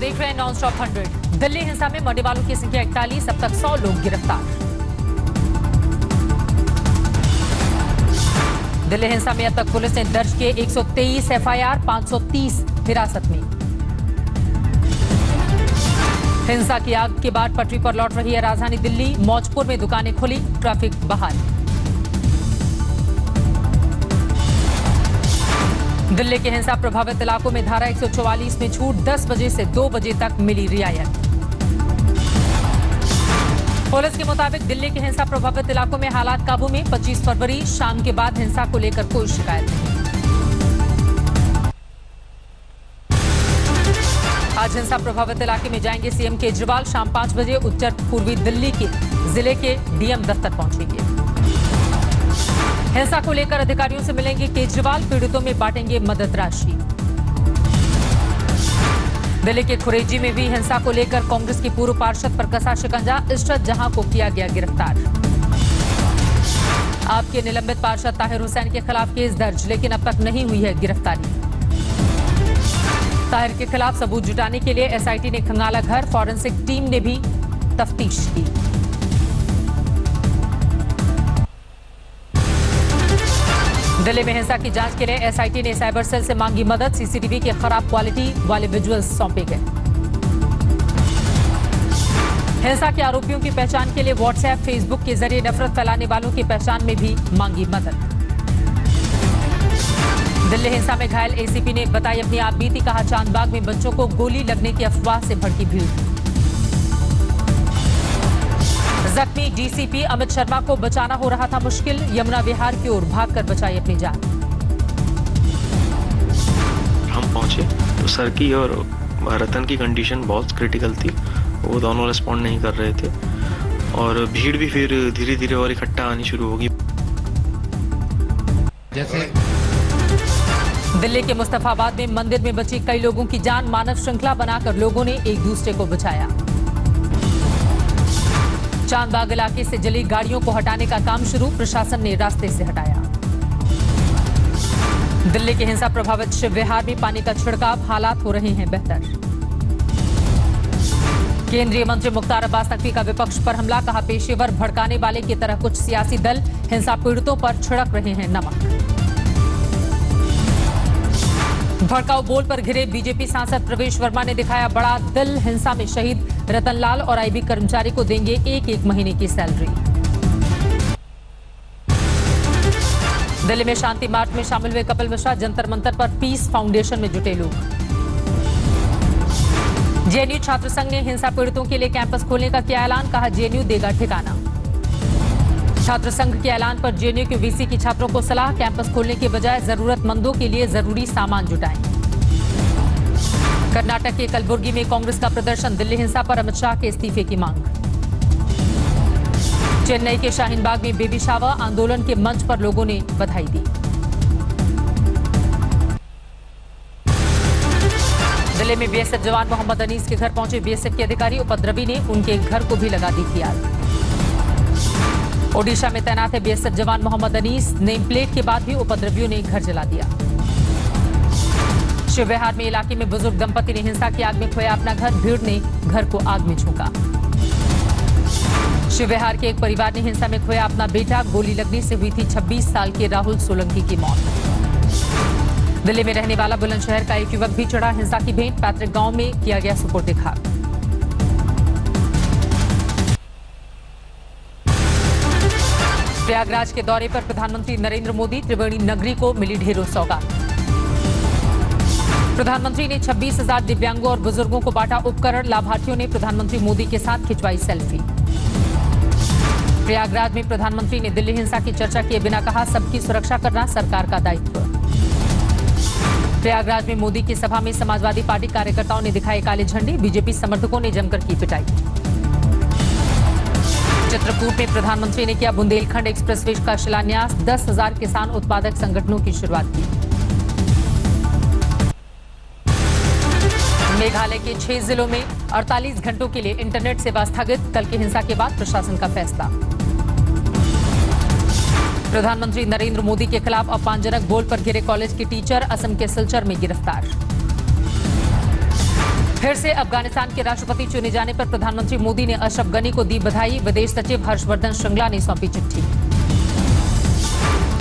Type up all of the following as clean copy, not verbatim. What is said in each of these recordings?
देख रहे हैं नॉन स्टॉप 100। दिल्ली हिंसा में मरने वालों की संख्या 41, अब तक 100 लोग गिरफ्तार। दिल्ली हिंसा में अब तक पुलिस ने दर्ज किए 123 एफआईआर, 530 हिरासत में। हिंसा की आग के बाद पटरी पर लौट रही है राजधानी दिल्ली। मौजपुर में दुकानें खुली, ट्रैफिक बहाल। दिल्ली के हिंसा प्रभावित इलाकों में धारा 144 में छूट, 10 बजे से 2 बजे तक मिली रियायत। पुलिस के मुताबिक दिल्ली के हिंसा प्रभावित इलाकों में हालात काबू में। 25 फरवरी शाम के बाद हिंसा को लेकर कोई शिकायत नहीं। आज हिंसा प्रभावित इलाके में जाएंगे सीएम केजरीवाल। शाम 5 बजे उत्तर पूर्वी दिल्ली के जिले के डीएम दफ्तर पहुंचेंगे। हिंसा को लेकर अधिकारियों से मिलेंगे केजरीवाल। पीड़ितों में बांटेंगे मदद राशि। दिल्ली के खुरेजी में भी हिंसा को लेकर कांग्रेस के पूर्व पार्षद पर कसा शिकंजा। इशरत जहां को किया गया गिरफ्तार। आपके निलंबित पार्षद ताहिर हुसैन के खिलाफ केस दर्ज, लेकिन अब तक नहीं हुई है गिरफ्तारी। ताहिर के खिलाफ सबूत जुटाने के लिए एसआईटी ने खंगाला घर। फॉरेंसिक टीम ने भी तफ्तीश की। दिल्ली में हिंसा की जांच के लिए एसआईटी ने साइबर सेल से मांगी मदद। सीसीटीवी के खराब क्वालिटी वाले विजुअल्स सौंपे गए। हिंसा के आरोपियों की पहचान के लिए व्हाट्सएप, फेसबुक के जरिए नफरत फैलाने वालों की पहचान में भी मांगी मदद। दिल्ली हिंसा में घायल एसीपी ने बताई अपनी आप बीती। कहा चांदबाग में बच्चों को गोली लगने की अफवाह से भड़की भीड़। जख्मी डीसीपी अमित शर्मा को बचाना हो रहा था मुश्किल। यमुना विहार की ओर भागकर बचाई अपनी जान। हम पहुंचे तो सर की और रतन की कंडीशन बहुत क्रिटिकल थी। वो दोनों रिस्पॉन्ड नहीं कर रहे थे और भीड़ भी फिर धीरे धीरे और इकट्ठा आनी शुरू होगी। जैसे दिल्ली के मुस्तफाबाद में मंदिर में बची कई लोगों की जान। मानव श्रृंखला बनाकर लोगों ने एक दूसरे को बचाया। चांदबाग इलाके से जली गाड़ियों को हटाने का काम शुरू। प्रशासन ने रास्ते से हटाया। दिल्ली के हिंसा प्रभावित शिव विहार में पानी का छिड़काव। हालात हो रहे हैं बेहतर। केंद्रीय मंत्री मुख्तार अब्बास नकवी का विपक्ष पर हमला। कहा पेशेवर भड़काने वाले की तरह कुछ सियासी दल हिंसा पीड़ितों पर छिड़क रहे हैं नमक। भड़काऊ बोल पर घिरे बीजेपी सांसद प्रवेश वर्मा ने दिखाया बड़ा दिल। हिंसा में शहीद रतनलाल और आईबी कर्मचारी को देंगे 1-1 महीने की सैलरी। दिल्ली में शांति मार्च में शामिल हुए कपिल मिश्रा। जंतर मंतर पर पीस फाउंडेशन में जुटे लोग। जेएनयू छात्र संघ ने हिंसा पीड़ितों के लिए कैंपस खोलने का किया ऐलान। कहा जेएनयू देगा ठिकाना। छात्र संघ के ऐलान पर जेएनयू के वीसी की छात्रों को सलाह। कैंपस खोलने के बजाय जरूरतमंदों के लिए जरूरी सामान जुटाएं। कर्नाटक के कलबुर्गी में कांग्रेस का प्रदर्शन। दिल्ली हिंसा पर अमित शाह के इस्तीफे की मांग। चेन्नई के शाहीन बाग में बेबी शावर। आंदोलन के मंच पर लोगों ने बधाई दी। दिल्ली में बीएसएफ जवान मोहम्मद अनीस के घर पहुंचे बीएसएफ के अधिकारी। उपद्रवी ने उनके घर को भी लगा दी थी आग। ओडिशा में तैनात है बीएसएफ जवान मोहम्मद अनीस। नेम प्लेट के बाद भी उपद्रवियों ने घर जला दिया। शिव विहार में इलाके में बुजुर्ग दंपति ने हिंसा की आग में खोया अपना घर। भीड़ ने घर को आग में झोंका। शिव विहार के एक परिवार ने हिंसा में खोया अपना बेटा। गोली लगने से हुई थी 26 साल के राहुल सोलंकी की मौत। दिल्ली में रहने वाला बुलंदशहर का एक युवक भी चढ़ा हिंसा की भेंट। पैतृक गांव में किया गया सुपुर्द खाक। प्रयागराज के दौरे पर प्रधानमंत्री नरेंद्र मोदी। त्रिवेणी नगरी को मिली ढेरों सौगात। प्रधानमंत्री ने 26,000 दिव्यांगों और बुजुर्गों को बांटा उपकरण। लाभार्थियों ने प्रधानमंत्री मोदी के साथ खिंचवाई सेल्फी। प्रयागराज में प्रधानमंत्री ने दिल्ली हिंसा की चर्चा किए बिना कहा सबकी सुरक्षा करना सरकार का दायित्व। प्रयागराज में मोदी की सभा में समाजवादी पार्टी कार्यकर्ताओं ने दिखाए काले झंडे। बीजेपी समर्थकों ने जमकर की पिटाई। चित्रकूट में प्रधानमंत्री ने किया बुंदेलखंड एक्सप्रेसवे का शिलान्यास। 10,000 किसान उत्पादक संगठनों की शुरुआत की। मेघालय के 6 जिलों में 48 घंटों के लिए इंटरनेट सेवा स्थगित। कल की हिंसा के बाद प्रशासन का फैसला। प्रधानमंत्री नरेंद्र मोदी के खिलाफ अपमानजनक बोल पर घिरे कॉलेज के टीचर। असम के सिलचर में गिरफ्तार। फिर से अफगानिस्तान के राष्ट्रपति चुने जाने पर प्रधानमंत्री मोदी ने अशरफ गनी को दी बधाई। विदेश सचिव हर्षवर्धन श्रृंगला ने सौंपी चिट्ठी।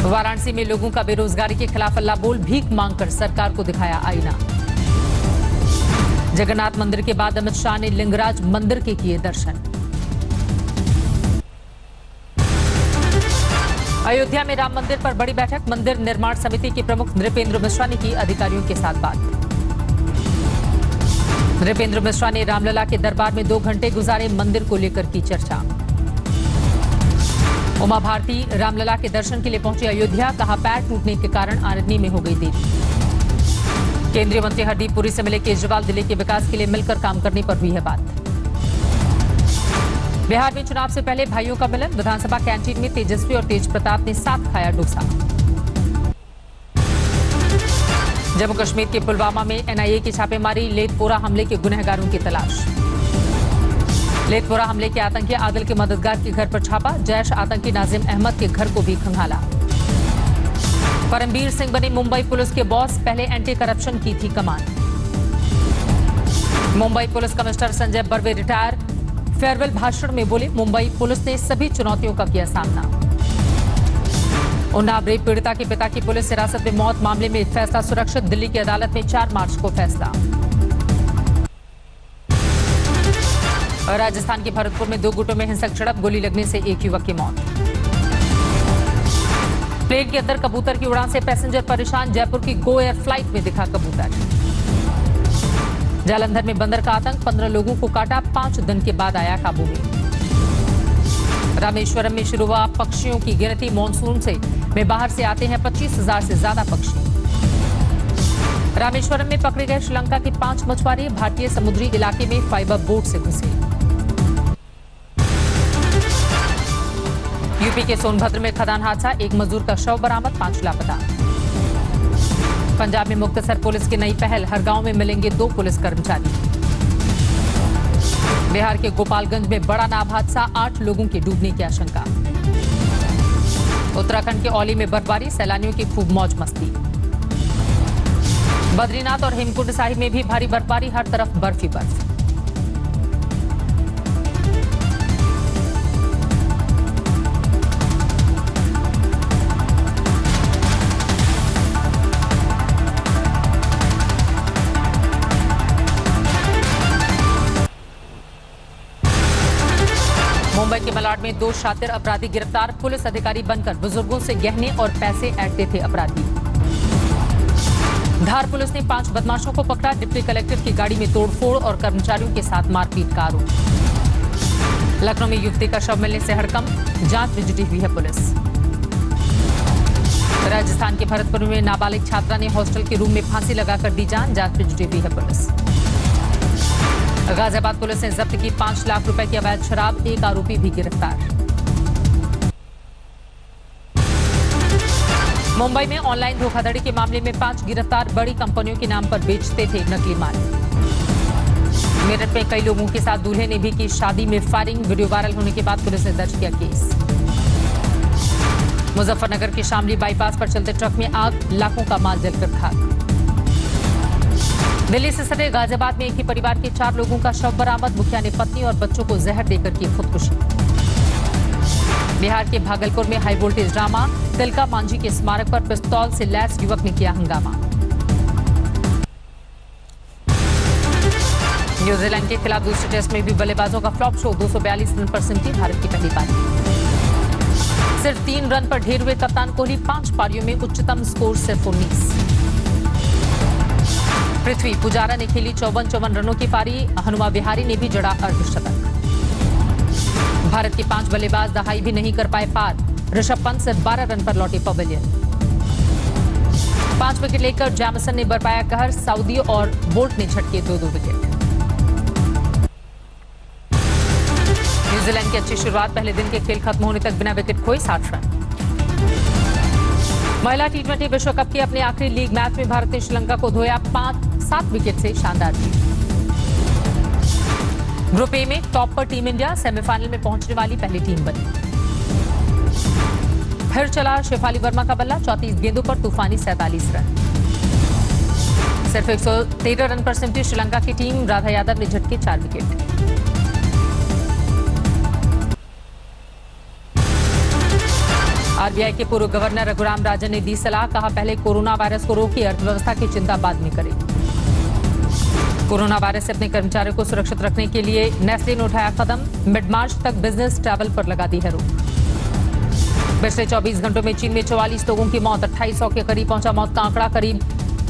वाराणसी में लोगों का बेरोजगारी के खिलाफ अल्लाह बोल भीख मांगकर सरकार को दिखाया आईना। जगन्नाथ मंदिर के बाद अमित शाह ने लिंगराज मंदिर के किए दर्शन। अयोध्या में राम मंदिर पर बड़ी बैठक। मंदिर निर्माण समिति के प्रमुख नृपेंद्र मिश्रा ने की अधिकारियों के साथ बात। नृपेंद्र मिश्रा ने रामलला के दरबार में 2 घंटे गुजारे। मंदिर को लेकर की चर्चा। उमा भारती रामलला के दर्शन के लिए पहुंची अयोध्या। कहा पैर टूटने के कारण आरण्य में हो गई देरी। केंद्रीय मंत्री हरदीप पुरी से मिले केजरीवाल। दिल्ली के विकास के लिए मिलकर काम करने पर हुई है बात। बिहार में चुनाव से पहले भाइयों का मिलन। विधानसभा कैंटीन में तेजस्वी और तेज प्रताप ने साथ खाया डोसा। जम्मू कश्मीर के पुलवामा में एनआईए की छापेमारी। लेथपोरा हमले के गुनहगारों की तलाश। लेथपोरा हमले के आतंकी आदिल के मददगार के घर पर छापा। जैश आतंकी नाजिम अहमद के घर को भी खंगाला। परमबीर सिंह बने मुंबई पुलिस के बॉस। पहले एंटी करप्शन की थी कमान। Mumbai police commissioner Sanjay Barve retire. Farewell भाषण में बोले मुंबई पुलिस ने सभी चुनौतियों का किया सामना। उन्नाव रेप पीड़िता के पिता की पुलिस हिरासत में मौत। मामले में फैसला सुरक्षित। दिल्ली की अदालत में 4 मार्च को फैसला। राजस्थान के भरतपुर में 2 गुटों में हिंसक झड़प। गोली लगने से एक युवक की मौत। प्लेन के अंदर कबूतर की उड़ान से पैसेंजर परेशान। जयपुर की गो एयर फ्लाइट में दिखा कबूतर। जालंधर में बंदर का आतंक। 15 लोगों को काटा। 5 दिन के बाद आया काबू में। रामेश्वरम में शुरू हुआ पक्षियों की गिनती। मानसून में बाहर से आते हैं 25,000 से ज्यादा पक्षी। रामेश्वरम में पकड़े गए श्रीलंका के 5 मछुआरे। भारतीय समुद्री इलाके में फाइबर बोट से घुसे। यूपी के सोनभद्र में खदान हादसा। 1 मजदूर का शव बरामद। 5 लापता। पंजाब में मुक्तसर पुलिस की नई पहल। हर गांव में मिलेंगे 2 पुलिस कर्मचारी। बिहार के गोपालगंज में बड़ा नाव हादसा। 8 लोगों के डूबने की आशंका। उत्तराखंड के औली में बर्फबारी। सैलानियों की खूब मौज मस्ती। बद्रीनाथ और हेमकुंड साहिब में भी भारी बर्फबारी। हर तरफ बर्फ ही बर्फ। मुंबई के मलाड में 2 शातिर अपराधी गिरफ्तार। पुलिस अधिकारी बनकर बुजुर्गों से गहने और पैसे ऐंठते थे अपराधी। धार पुलिस ने 5 बदमाशों को पकड़ा। डिप्टी कलेक्टर की गाड़ी में तोड़फोड़ और कर्मचारियों के साथ मारपीट का आरोप। लखनऊ में युवती का शव मिलने से हड़कंप। जांच में जुटी हुई है पुलिस। राजस्थान के भरतपुर में नाबालिग छात्रा ने हॉस्टल के रूम में फांसी लगाकर दी जान। जांच में जुटी हुई है पुलिस। गाजियाबाद पुलिस ने जब्त की 5 लाख रुपए की अवैध शराब। 1 आरोपी भी गिरफ्तार। मुंबई में ऑनलाइन धोखाधड़ी के मामले में 5 गिरफ्तार। बड़ी कंपनियों के नाम पर बेचते थे नकली माल। मेरठ में कई लोगों के साथ दूल्हे ने भी की शादी में फायरिंग। वीडियो वायरल होने के बाद पुलिस ने दर्ज किया केस। मुजफ्फरनगर के शामली बाईपास पर चलते ट्रक में आग। लाखों का माल जलकर खाक। दिल्ली से सटे गाजियाबाद में एक ही परिवार के 4 लोगों का शव बरामद। मुखिया ने पत्नी और बच्चों को जहर देकर की खुदकुशी। बिहार के भागलपुर में high voltage drama. Tilka Manjhi के स्मारक पर पिस्तौल से लैस युवक ने किया हंगामा। न्यूजीलैंड के खिलाफ दूसरे टेस्ट में भी बल्लेबाजों का फ्लॉप शो। 242 रन पर सिमटी भारत की पहली पारी। सिर्फ 3 रन पर ढेर हुए कप्तान कोहली। 5 पारियों में उच्चतम स्कोर सिर्फ 19। पृथ्वी पुजारा ने खेली 54 रनों की पारी। हनुमा विहारी ने भी जड़ा अर्धशतक। भारत के 5 बल्लेबाज दहाई भी नहीं कर पाए पार। ऋषभ पंत सिर्फ 12 रन पर लौटे पवेलियन। 5 विकेट लेकर जैमसन ने बरपाया कहर। सऊदी और बोल्ट ने झटके 2-2 विकेट। न्यूजीलैंड की अच्छी शुरुआत। पहले दिन के खेल खत्म होने तक बिना विकेट खोए 60 रन। महिला टी20 विश्व कप के अपने आखिरी लीग मैच में भारत ने श्रीलंका को धोया 7 विकेट से। शानदार जीत। ग्रुप ए में टॉप पर टीम इंडिया सेमीफाइनल में पहुंचने वाली पहली टीम बनी। फिर चला शेफाली वर्मा का बल्ला। 34 गेंदों पर तूफानी 47 रन। सिर्फ 113 रन पर सिमटी श्रीलंका की टीम। राधा यादव ने झटके 4 विकेट। आरबीआई के पूर्व गवर्नर रघुराम राजन ने दी सलाह, कहा पहले कोरोना वायरस को रोकिए, अर्थव्यवस्था की चिंता बाद में करें। कोरोना वायरस से अपने कर्मचारियों को सुरक्षित रखने के लिए नेस्ले ने उठाया कदम। मिड मार्च तक बिजनेस ट्रैवल पर लगा दी है रोक। पिछले 24 घंटों में चीन में 44 लोगों की मौत, 2800 के करीब पहुंचा मौत का आंकड़ा। करीब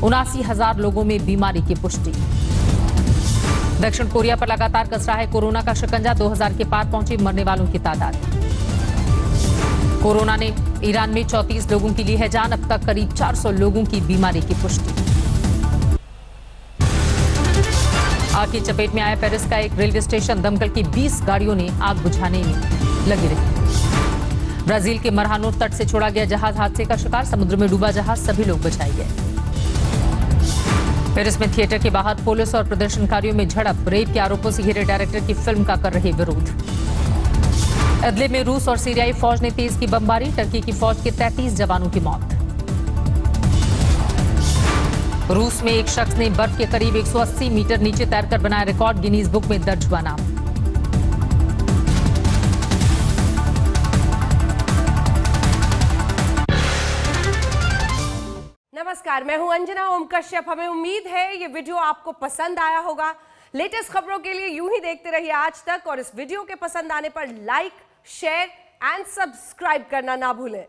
79,000 लोगों में बीमारी की पुष्टि। दक्षिण कोरिया पर लगातार कस रहा है कोरोना का शिकंजा, 2000 के पार पहुंची मरने वालों की तादाद। कोरोना ने ईरान में 34 लोगों की ली है जान, अब तक करीब 400 लोगों की बीमारी की पुष्टि। आग की चपेट में आया पेरिस का एक रेलवे स्टेशन, दमकल की 20 गाड़ियों ने आग बुझाने में लगी रही। ब्राजील के मरहानो तट से छोड़ा गया जहाज हादसे का शिकार, समुद्र में डूबा जहाज, सभी लोग बचाए गए। पेरिस में थिएटर के बाहर पुलिस और प्रदर्शनकारियों में झड़प, रेप के आरोपों से घिरे डायरेक्टर की फिल्म का कर रहे विरोध। इदलिब में रूस और सीरियाई फौज ने तेज की बमबारी, टर्की की फौज के 33 जवानों की मौत। रूस में एक शख्स ने बर्फ के करीब 180 मीटर नीचे तैरकर बनाया रिकॉर्ड, गिनीज बुक में दर्ज हुआ नाम। नमस्कार, मैं हूं अंजना ओम कश्यप। हमें उम्मीद है ये वीडियो आपको पसंद आया होगा। लेटेस्ट खबरों के लिए यूं ही देखते रहिए आज तक, और इस वीडियो के पसंद आने पर लाइक, शेयर एंड सब्सक्राइब करना ना भूलें।